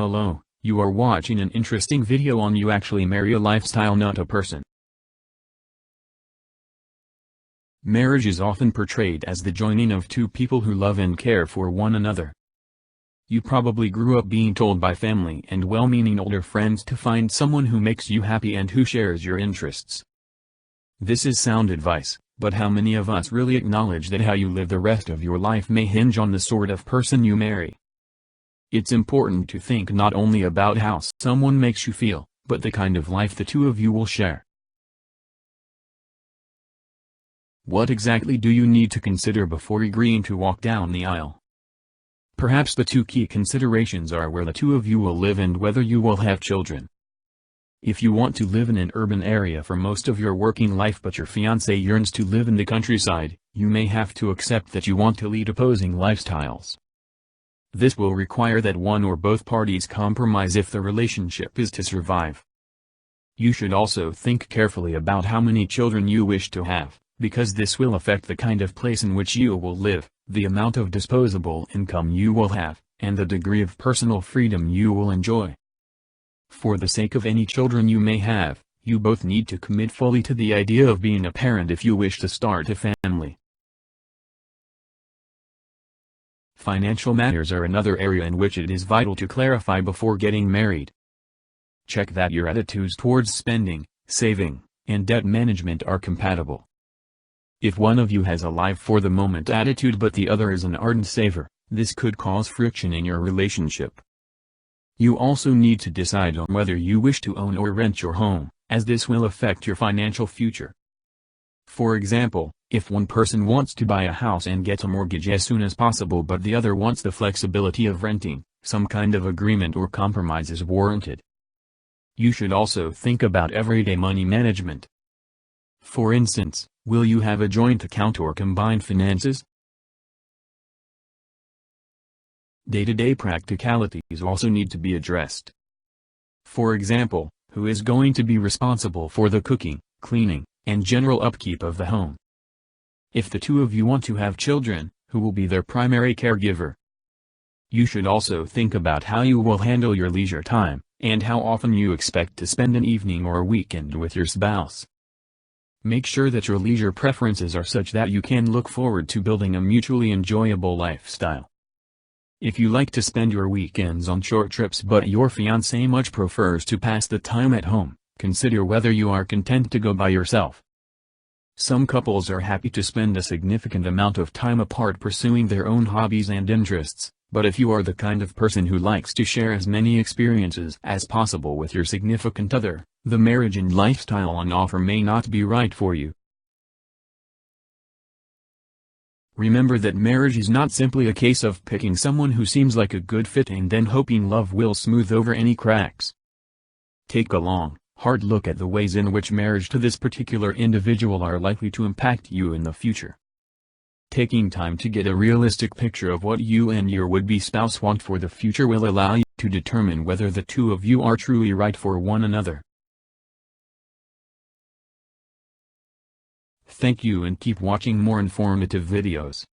Hello, you are watching an interesting video on You Actually Marry a Lifestyle, not a person. Marriage is often portrayed as the joining of two people who love and care for one another. You probably grew up being told by family and well-meaning older friends to find someone who makes you happy and who shares your interests. This is sound advice, but how many of us really acknowledge that how you live the rest of your life may hinge on the sort of person you marry? It's important to think not only about how someone makes you feel, but the kind of life the two of you will share. What exactly do you need to consider before agreeing to walk down the aisle? Perhaps the two key considerations are where the two of you will live and whether you will have children. If you want to live in an urban area for most of your working life but your fiancé yearns to live in the countryside, you may have to accept that you want to lead opposing lifestyles. This will require that one or both parties compromise if the relationship is to survive. You should also think carefully about how many children you wish to have, because this will affect the kind of place in which you will live, the amount of disposable income you will have, and the degree of personal freedom you will enjoy. For the sake of any children you may have, you both need to commit fully to the idea of being a parent if you wish to start a family. Financial matters are another area in which it is vital to clarify before getting married. Check that your attitudes towards spending, saving, and debt management are compatible. If one of you has a live-for-the-moment attitude but the other is an ardent saver, this could cause friction in your relationship. You also need to decide on whether you wish to own or rent your home, as this will affect your financial future. For example, if one person wants to buy a house and get a mortgage as soon as possible but the other wants the flexibility of renting, some kind of agreement or compromise is warranted. You should also think about everyday money management. For instance, will you have a joint account or combined finances? Day-to-day practicalities also need to be addressed. For example, who is going to be responsible for the cooking, cleaning, and general upkeep of the home? If the two of you want to have children, who will be their primary caregiver? You should also think about how you will handle your leisure time, and how often you expect to spend an evening or a weekend with your spouse. Make sure that your leisure preferences are such that you can look forward to building a mutually enjoyable lifestyle. If you like to spend your weekends on short trips but your fiancé much prefers to pass the time at home, consider whether you are content to go by yourself. Some couples are happy to spend a significant amount of time apart pursuing their own hobbies and interests, but if you are the kind of person who likes to share as many experiences as possible with your significant other, the marriage and lifestyle on offer may not be right for you. Remember that marriage is not simply a case of picking someone who seems like a good fit and then hoping love will smooth over any cracks. Take a long, hard look at the ways in which marriage to this particular individual are likely to impact you in the future. Taking time to get a realistic picture of what you and your would-be spouse want for the future will allow you to determine whether the two of you are truly right for one another. Thank you and keep watching more informative videos.